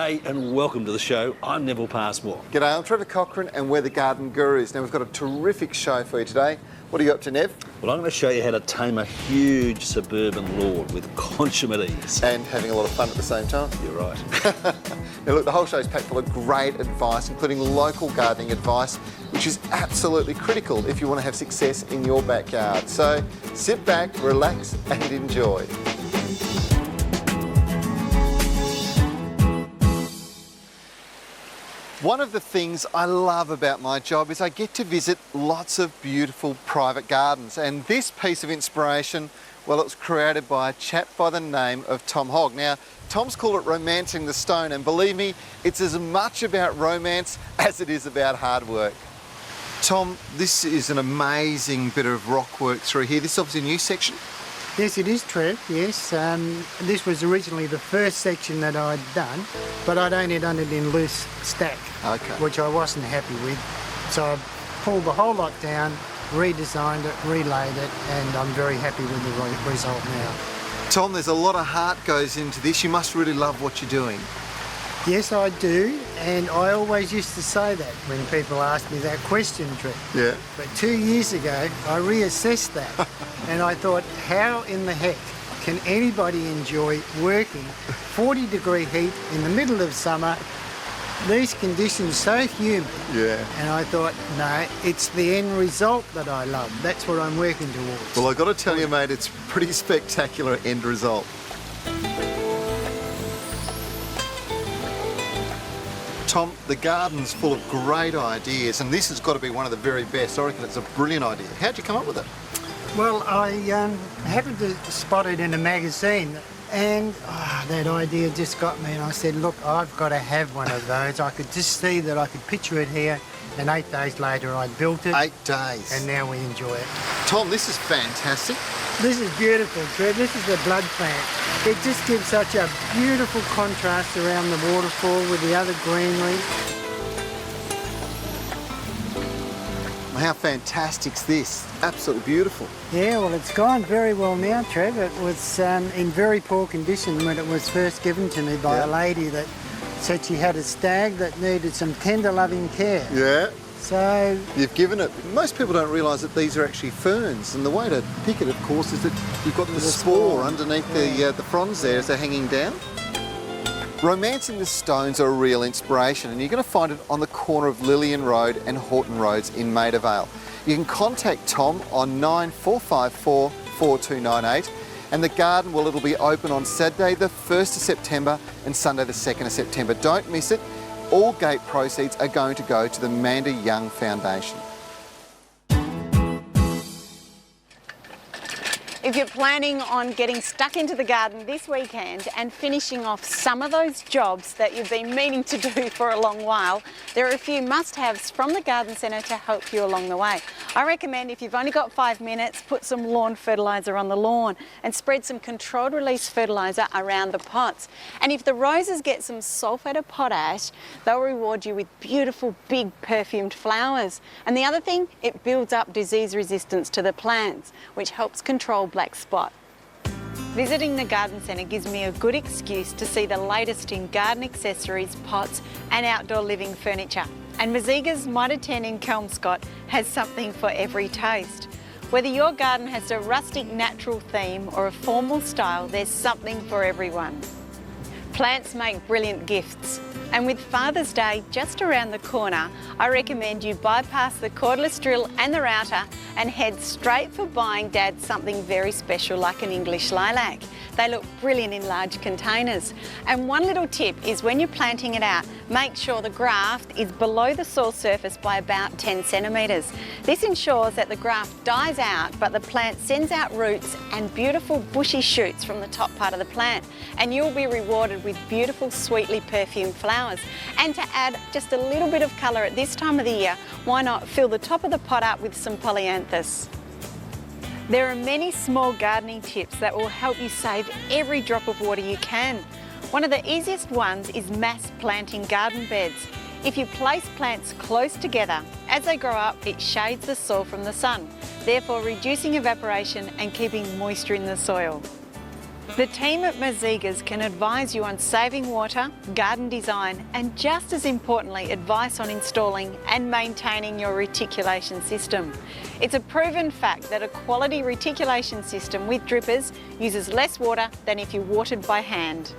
G'day and welcome to the show. I'm Neville Passmore. G'day, I'm Trevor Cochrane and we're the Garden Gurus. Now we've got a terrific show for you today. What are you up to, Nev? Well, I'm going to show you how to tame a huge suburban lawn with consummate ease. And having a lot of fun at the same time. You're right. Now look, the whole show is packed full of great advice, including local gardening advice, which is absolutely critical if you want to have success in your backyard. So sit back, relax and enjoy. One of the things I love about my job is I get to visit lots of beautiful private gardens, and this piece of inspiration, well, it was created by a chap by the name of Tom Hogg. Now, Tom's called it Romancing the Stone, and believe me, it's as much about romance as it is about hard work. Tom, this is an amazing bit of rock work through here. This is obviously a new section. Yes, it is, Trev, yes. This was originally the first section that I'd done, but I'd only done it in loose stack, which I wasn't happy with. So I pulled the whole lot down, redesigned it, relayed it, and I'm very happy with the result now. Tom, there's a lot of heart goes into this. You must really love what you're doing. Yes, I do, and I always used to say that when people asked me that question, Trev. Yeah. But 2 years ago, I reassessed that, and I thought, how in the heck can anybody enjoy working 40-degree heat in the middle of summer, these conditions so humid? Yeah. And I thought, no, it's the end result that I love. That's what I'm working towards. Well, I've got to tell you, mate, it's a pretty spectacular end result. Tom, the garden's full of great ideas, and this has got to be one of the very best. I reckon it's a brilliant idea. How'd you come up with it? Well, I happened to spot it in a magazine, and that idea just got me, and I said, look, I've got to have one of those. I could just see that I could picture it here, and 8 days later I built it. 8 days. And now we enjoy it. Tom, this is fantastic. This is beautiful, Trev. This is the blood plant. It just gives such a beautiful contrast around the waterfall with the other greenery. How fantastic's this? Absolutely beautiful. Yeah, well, it's gone very well now, Trev. It was in very poor condition when it was first given to me by a lady that said she had a stag that needed some tender, loving care. Yeah. So you've given it. Most people don't realise that these are actually ferns, and the way to pick it, of course, is that you've got the spore underneath the fronds there as they're hanging down. Romancing the Stones are a real inspiration, and you're going to find it on the corner of Lillian Road and Horton Roads in Maida Vale. You can contact Tom on 9454 4298, and the garden, well, it'll be open on Saturday the 1st of September and Sunday the 2nd of September. Don't miss it. All gate proceeds are going to go to the Manda Young Foundation. If you're planning on getting stuck into the garden this weekend and finishing off some of those jobs that you've been meaning to do for a long while, there are a few must-haves from the Garden Centre to help you along the way. I recommend, if you've only got 5 minutes, put some lawn fertiliser on the lawn and spread some controlled release fertiliser around the pots. And if the roses get some sulphate of potash, they'll reward you with beautiful big perfumed flowers. And the other thing, it builds up disease resistance to the plants, which helps control black spot. Visiting the Garden Centre gives me a good excuse to see the latest in garden accessories, pots and outdoor living furniture. And Maziga's Mitre 10 in Kelmscott has something for every taste. Whether your garden has a rustic natural theme or a formal style, there's something for everyone. Plants make brilliant gifts, and with Father's Day just around the corner, I recommend you bypass the cordless drill and the router and head straight for buying Dad something very special like an English lilac. They look brilliant in large containers. And one little tip is when you're planting it out, make sure the graft is below the soil surface by about 10 centimetres. This ensures that the graft dies out, but the plant sends out roots and beautiful bushy shoots from the top part of the plant. And you'll be rewarded with beautiful, sweetly perfumed flowers. And to add just a little bit of colour at this time of the year, why not fill the top of the pot up with some polyanthus? There are many small gardening tips that will help you save every drop of water you can. One of the easiest ones is mass planting garden beds. If you place plants close together, as they grow up, it shades the soil from the sun, therefore reducing evaporation and keeping moisture in the soil. The team at Mazegas can advise you on saving water, garden design, and just as importantly, advice on installing and maintaining your reticulation system. It's a proven fact that a quality reticulation system with drippers uses less water than if you watered by hand.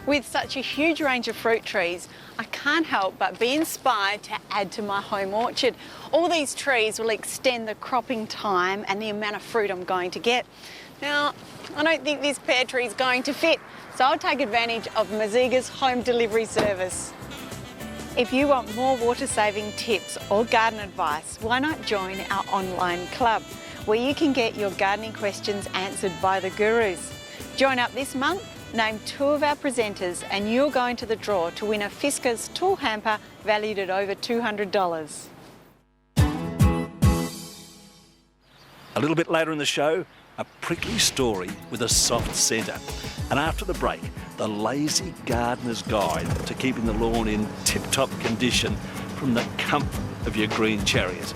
With such a huge range of fruit trees, I can't help but be inspired to add to my home orchard. All these trees will extend the cropping time and the amount of fruit I'm going to get. Now, I don't think this pear tree is going to fit, so I'll take advantage of Mazegas home delivery service. If you want more water-saving tips or garden advice, why not join our online club, where you can get your gardening questions answered by the gurus. Join up this month, name 2 of our presenters, and you'll go into the draw to win a Fiskars tool hamper valued at over $200. A little bit later in the show, a prickly story with a soft centre. And after the break, the lazy gardener's guide to keeping the lawn in tip-top condition from the comfort of your green chariot.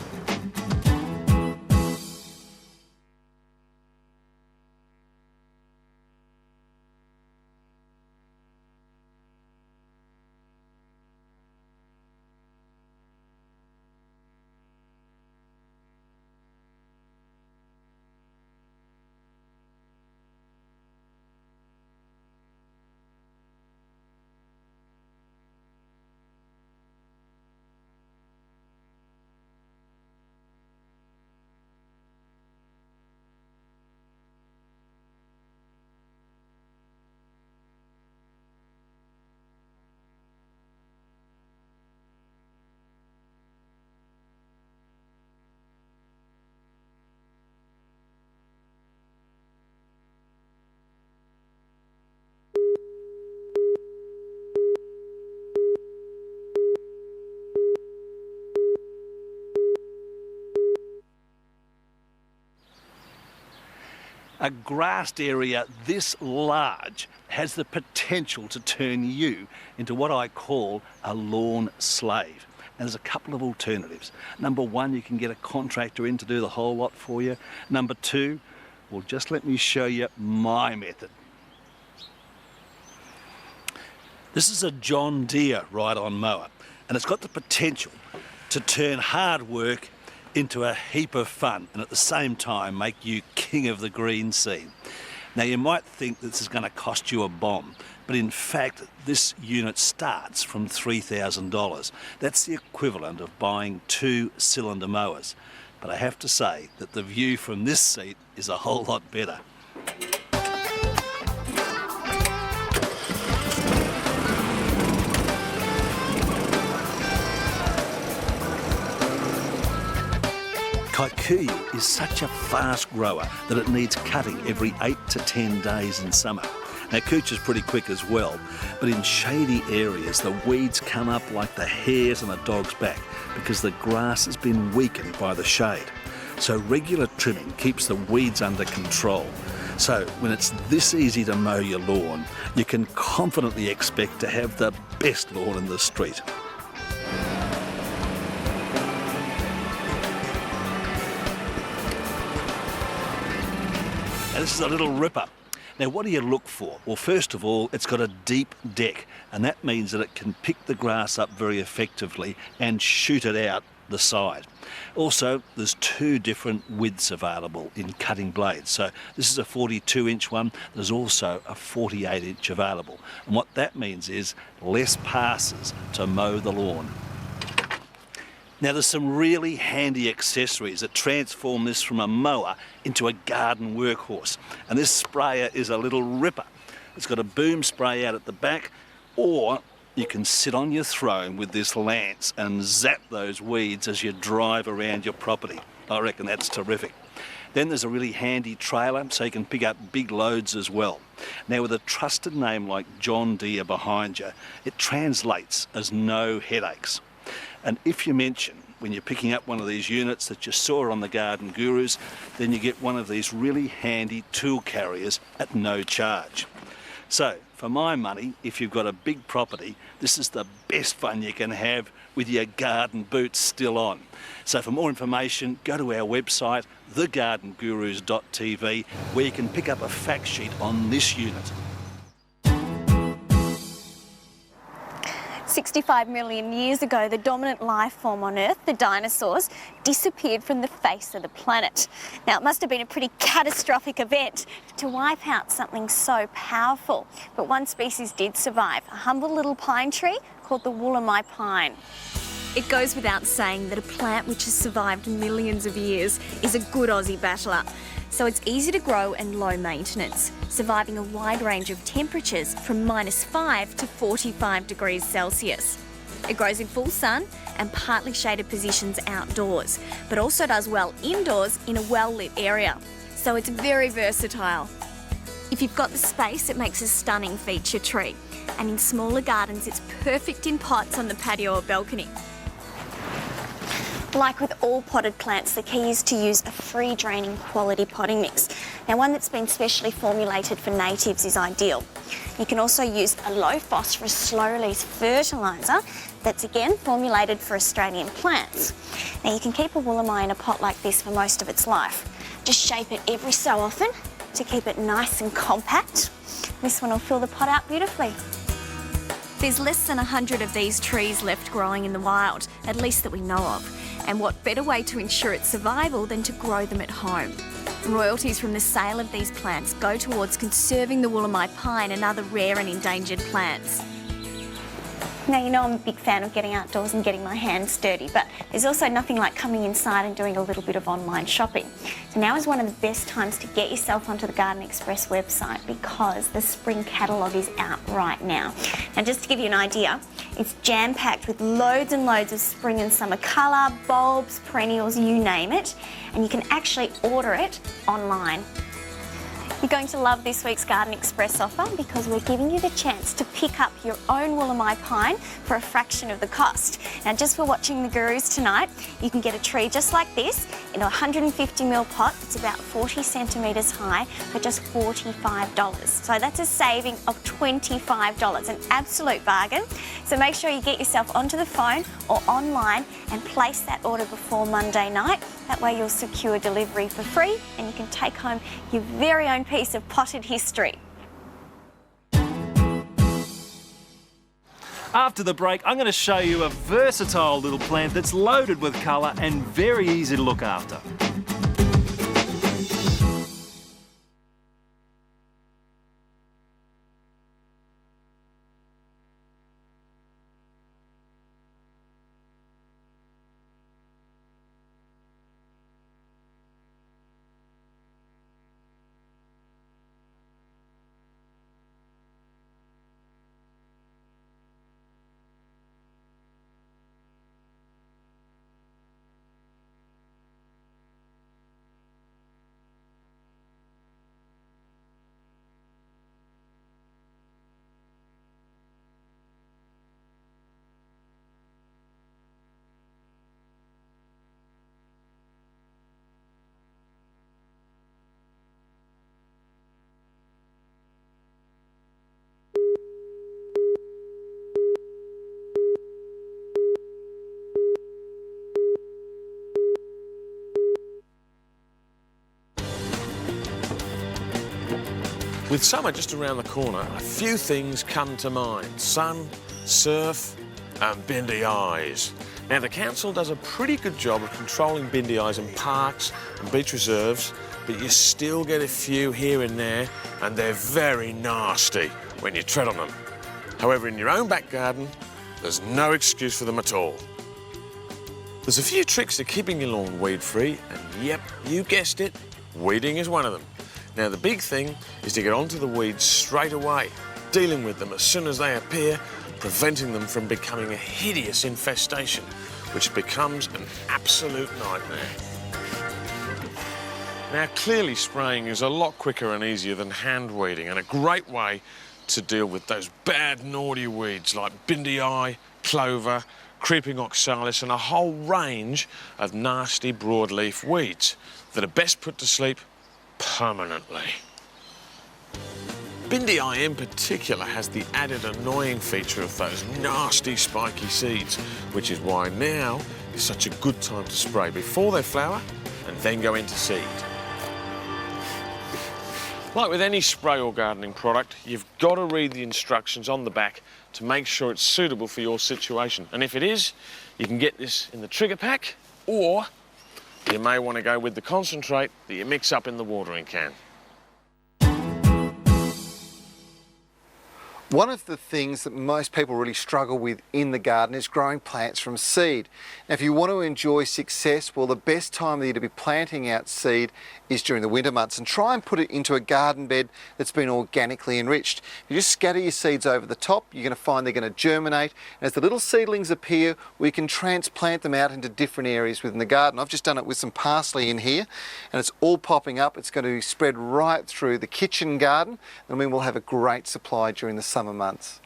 A grassed area this large has the potential to turn you into what I call a lawn slave. And there's a couple of alternatives. Number 1, you can get a contractor in to do the whole lot for you. Number 2, well, just let me show you my method. This is a John Deere ride-on mower, and it's got the potential to turn hard work into a heap of fun and at the same time make you king of the green scene. Now, you might think this is going to cost you a bomb, but in fact this unit starts from $3,000. That's the equivalent of buying 2 cylinder mowers. But I have to say that the view from this seat is a whole lot better. Kikuyu is such a fast grower that it needs cutting every 8 to 10 days in summer. Now, cooch is pretty quick as well, but in shady areas the weeds come up like the hairs on a dog's back because the grass has been weakened by the shade. So regular trimming keeps the weeds under control. So when it's this easy to mow your lawn, you can confidently expect to have the best lawn in the street. Now, this is a little ripper. Now, what do you look for? Well, first of all, it's got a deep deck, and that means that it can pick the grass up very effectively and shoot it out the side. Also, there's 2 different widths available in cutting blades. So this is a 42-inch one. There's also a 48-inch available. And what that means is less passes to mow the lawn. Now, there's some really handy accessories that transform this from a mower into a garden workhorse. And this sprayer is a little ripper. It's got a boom spray out at the back, or you can sit on your throne with this lance and zap those weeds as you drive around your property. I reckon that's terrific. Then there's a really handy trailer, so you can pick up big loads as well. Now, with a trusted name like John Deere behind you, it translates as no headaches. And if you mention when you're picking up one of these units that you saw on the Garden Gurus, then you get one of these really handy tool carriers at no charge. So, for my money, if you've got a big property, this is the best fun you can have with your garden boots still on. So for more information, go to our website, thegardengurus.tv, where you can pick up a fact sheet on this unit. 65 million years ago, the dominant life form on Earth, the dinosaurs, disappeared from the face of the planet. Now, it must have been a pretty catastrophic event to wipe out something so powerful. But one species did survive, a humble little pine tree called the Wollemi pine. It goes without saying that a plant which has survived millions of years is a good Aussie battler. So it's easy to grow and low maintenance, surviving a wide range of temperatures from -5 to 45 degrees Celsius. It grows in full sun and partly shaded positions outdoors, but also does well indoors in a well-lit area. So it's very versatile. If you've got the space, it makes a stunning feature tree. And in smaller gardens, it's perfect in pots on the patio or balcony. Like with all potted plants, the key is to use a free draining quality potting mix. Now, one that's been specially formulated for natives is ideal. You can also use a low phosphorus slow release fertiliser that's again formulated for Australian plants. Now, you can keep a Wollemi in a pot like this for most of its life. Just shape it every so often to keep it nice and compact. This one will fill the pot out beautifully. There's less than 100 of these trees left growing in the wild, at least that we know of. And what better way to ensure its survival than to grow them at home? Royalties from the sale of these plants go towards conserving the Wollemi pine and other rare and endangered plants. Now, you know I'm a big fan of getting outdoors and getting my hands dirty, but there's also nothing like coming inside and doing a little bit of online shopping. So now is one of the best times to get yourself onto the Garden Express website because the spring catalogue is out right now. And just to give you an idea, it's jam-packed with loads and loads of spring and summer colour, bulbs, perennials, you name it, and you can actually order it online. You're going to love this week's Garden Express offer because we're giving you the chance to pick up your own Wollemi pine for a fraction of the cost. Now, just for watching the Gurus tonight, you can get a tree just like this in a 150ml pot. It's about 40 centimetres high for just $45. So that's a saving of $25, an absolute bargain. So make sure you get yourself onto the phone or online and place that order before Monday night. That way you'll secure delivery for free and you can take home your very own piece of potted history. After the break, I'm going to show you a versatile little plant that's loaded with colour and very easy to look after. With summer just around the corner, a few things come to mind. Sun, surf and bindi eyes. Now, the council does a pretty good job of controlling bindi eyes in parks and beach reserves, but you still get a few here and there, and they're very nasty when you tread on them. However, in your own back garden, there's no excuse for them at all. There's a few tricks to keeping your lawn weed-free, and yep, you guessed it, weeding is one of them. Now, the big thing is to get onto the weeds straight away, dealing with them as soon as they appear, preventing them from becoming a hideous infestation, which becomes an absolute nightmare. Now, clearly spraying is a lot quicker and easier than hand weeding, and a great way to deal with those bad, naughty weeds like bindi eye, clover, creeping oxalis, and a whole range of nasty broadleaf weeds that are best put to sleep permanently. Bindi Eye in particular has the added annoying feature of those nasty spiky seeds, which is why now is such a good time to spray before they flower and then go into seed. Like with any spray or gardening product, you've got to read the instructions on the back to make sure it's suitable for your situation. And if it is, you can get this in the trigger pack, or you may want to go with the concentrate that you mix up in the watering can. One of the things that most people really struggle with in the garden is growing plants from seed. Now, if you want to enjoy success, well, the best time of the year to be planting out seed is during the winter months, and try and put it into a garden bed that's been organically enriched. If you just scatter your seeds over the top, you're going to find they're going to germinate, and as the little seedlings appear, we can transplant them out into different areas within the garden. I've just done it with some parsley in here, and it's all popping up. It's going to be spread right through the kitchen garden, and then we'll have a great supply during the summer months.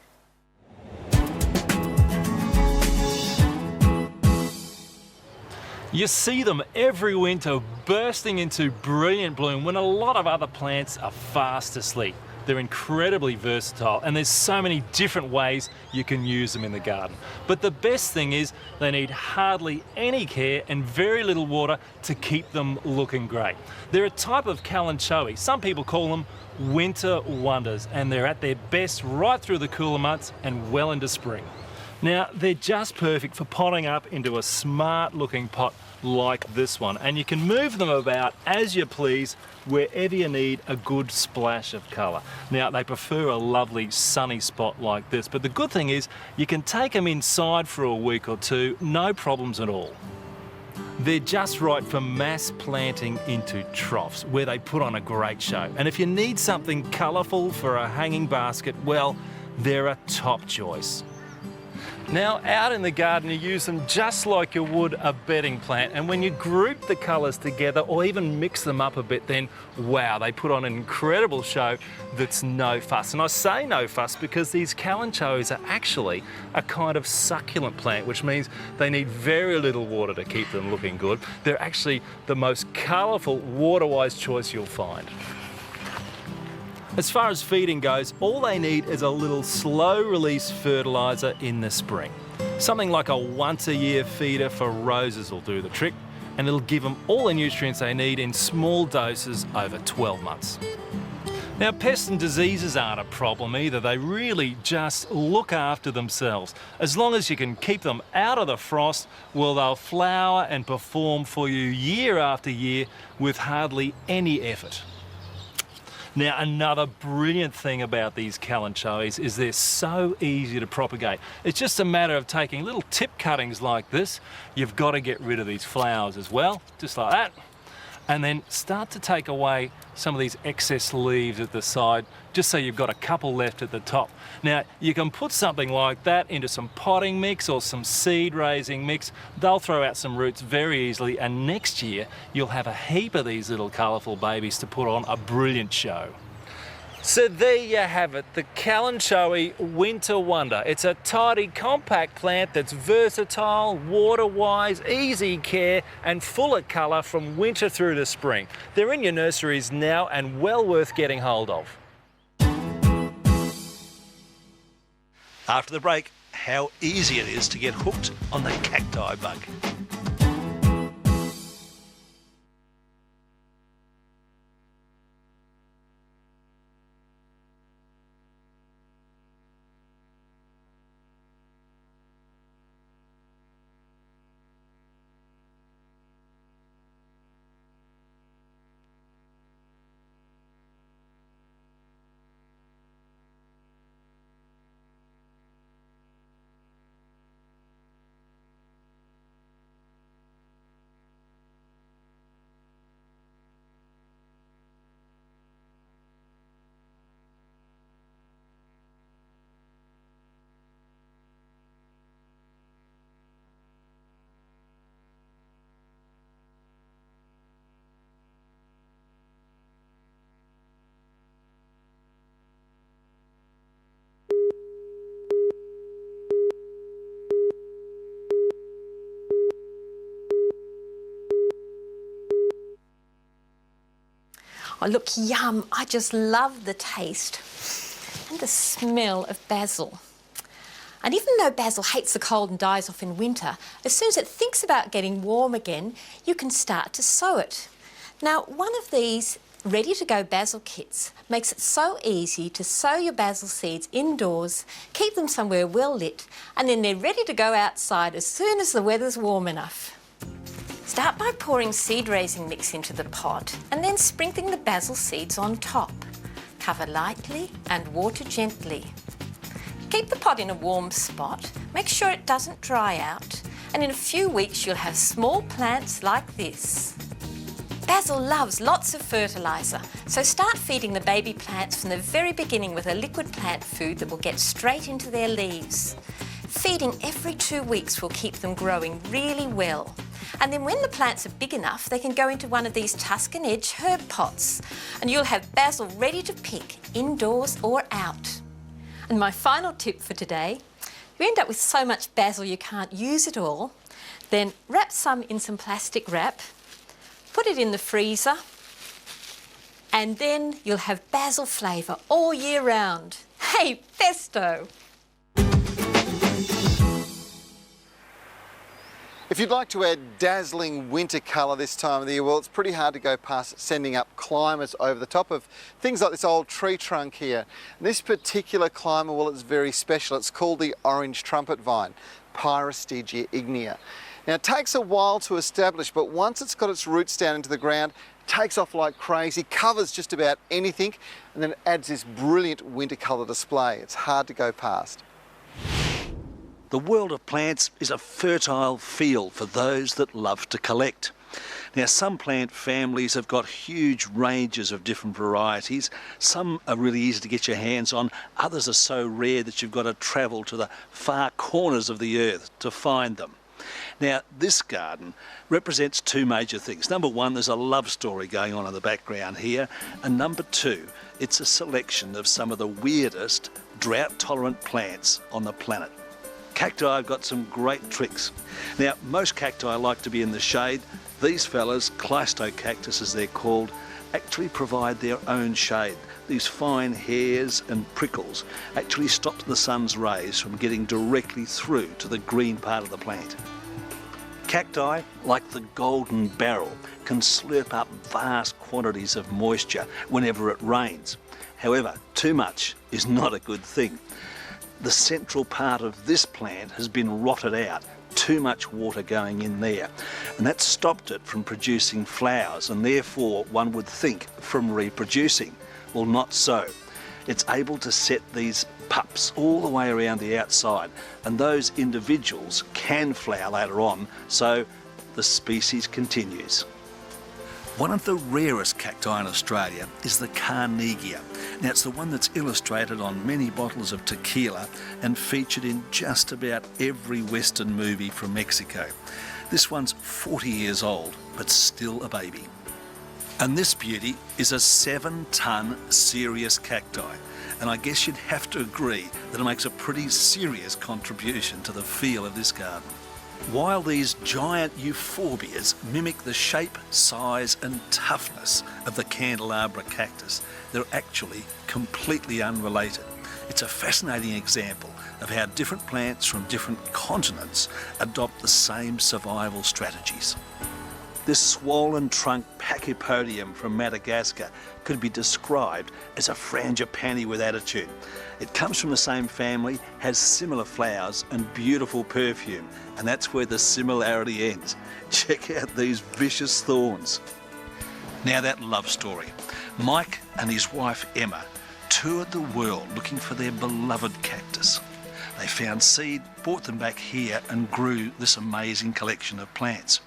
You see them every winter bursting into brilliant bloom when a lot of other plants are fast asleep. They're incredibly versatile, and there's so many different ways you can use them in the garden. But the best thing is they need hardly any care and very little water to keep them looking great. They're a type of kalanchoe. Some people call them winter wonders, and they're at their best right through the cooler months and well into spring. Now, they're just perfect for potting up into a smart looking pot like this one, and you can move them about as you please wherever you need a good splash of colour. Now, they prefer a lovely sunny spot like this, but the good thing is you can take them inside for a week or two, no problems at all. They're just right for mass planting into troughs where they put on a great show. And if you need something colourful for a hanging basket, well, they're a top choice. Now, out in the garden, you use them just like you would a bedding plant, and when you group the colours together or even mix them up a bit, then wow, they put on an incredible show that's no fuss. And I say no fuss because these kalanchoes are actually a kind of succulent plant, which means they need very little water to keep them looking good. They're actually the most colourful, water-wise choice you'll find. As far as feeding goes, all they need is a little slow-release fertiliser in the spring. Something like a once-a-year feeder for roses will do the trick, and it'll give them all the nutrients they need in small doses over 12 months. Now, pests and diseases aren't a problem either. They really just look after themselves. As long as you can keep them out of the frost, well, they'll flower and perform for you year after year with hardly any effort. Now, another brilliant thing about these kalanchoes is they're so easy to propagate. It's just a matter of taking little tip cuttings like this. You've got to get rid of these flowers as well, just like that. And then start to take away some of these excess leaves at the side, just so you've got a couple left at the top. Now, you can put something like that into some potting mix or some seed raising mix. They'll throw out some roots very easily, and next year you'll have a heap of these little colourful babies to put on a brilliant show. So there you have it, the kalanchoe Winter Wonder. It's a tidy, compact plant that's versatile, water-wise, easy care, and full of colour from winter through to spring. They're in your nurseries now and well worth getting hold of. After the break, how easy it is to get hooked on the cacti bug. Oh, look, yum. I just love the taste and the smell of basil. And even though basil hates the cold and dies off in winter, as soon as it thinks about getting warm again, you can start to sow it. Now, one of these ready-to-go basil kits makes it so easy to sow your basil seeds indoors, keep them somewhere well lit, and then they're ready to go outside as soon as the weather's warm enough. Start by pouring seed raising mix into the pot and then sprinkling the basil seeds on top. Cover lightly and water gently. Keep the pot in a warm spot, make sure it doesn't dry out, and in a few weeks you'll have small plants like this. Basil loves lots of fertiliser, so start feeding the baby plants from the very beginning with a liquid plant food that will get straight into their leaves. Feeding every 2 weeks will keep them growing really well. And then when the plants are big enough, they can go into one of these Tuscan Edge herb pots, and you'll have basil ready to pick indoors or out. And my final tip for today, if you end up with so much basil you can't use it all, then wrap some in some plastic wrap, put it in the freezer, and then you'll have basil flavour all year round. Hey, pesto! If you'd like to add dazzling winter colour this time of the year, well, it's pretty hard to go past sending up climbers over the top of things like this old tree trunk here. And this particular climber, well, it's very special. It's called the orange trumpet vine, Pyrostegia ignea. Now, it takes a while to establish, but once it's got its roots down into the ground, it takes off like crazy, covers just about anything, and then it adds this brilliant winter colour display. It's hard to go past. The world of plants is a fertile field for those that love to collect. Now, some plant families have got huge ranges of different varieties. Some are really easy to get your hands on. Others are so rare that you've got to travel to the far corners of the earth to find them. Now, this garden represents two major things. Number one, there's a love story going on in the background here. And number two, it's a selection of some of the weirdest drought-tolerant plants on the planet. Cacti have got some great tricks. Now, most cacti like to be in the shade. These fellas, Cleistocactus as they're called, actually provide their own shade. These fine hairs and prickles actually stop the sun's rays from getting directly through to the green part of the plant. Cacti, like the golden barrel, can slurp up vast quantities of moisture whenever it rains. However, too much is not a good thing. The central part of this plant has been rotted out, too much water going in there, and that stopped it from producing flowers and therefore one would think from reproducing. Well, not so. It's able to set these pups all the way around the outside, and those individuals can flower later on, so the species continues. One of the rarest cacti in Australia is the Carnegie. Now, it's the one that's illustrated on many bottles of tequila and featured in just about every Western movie from Mexico. This one's 40 years old, but still a baby. And this beauty is a 7-ton serious cacti. And I guess you'd have to agree that it makes a pretty serious contribution to the feel of this garden. While these giant euphorbias mimic the shape, size and toughness of the candelabra cactus, they're actually completely unrelated. It's a fascinating example of how different plants from different continents adopt the same survival strategies. This swollen trunk Pachypodium from Madagascar could be described as a frangipani with attitude. It comes from the same family, has similar flowers and beautiful perfume, and that's where the similarity ends. Check out these vicious thorns. Now, that love story. Mike and his wife Emma toured the world looking for their beloved cactus. They found seed, brought them back here and grew this amazing collection of plants.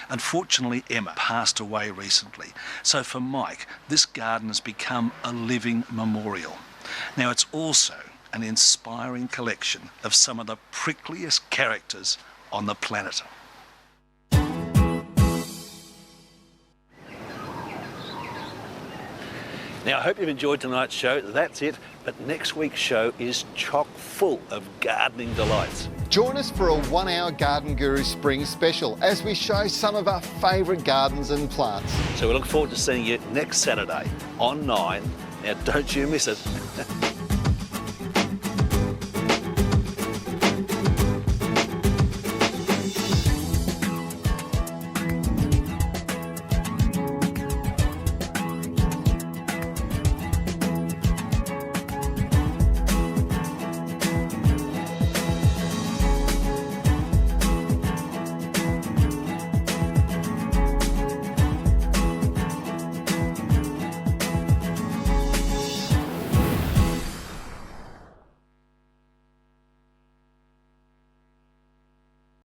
Unfortunately, Emma passed away recently, so for Mike, this garden has become a living memorial. Now, it's also an inspiring collection of some of the prickliest characters on the planet. Now, I hope you've enjoyed tonight's show. That's it, but next week's show is chock full of gardening delights. Join us for a 1-hour Garden Guru Spring special as we show some of our favourite gardens and plants. So we look forward to seeing you next Saturday on 9. Now don't you miss it.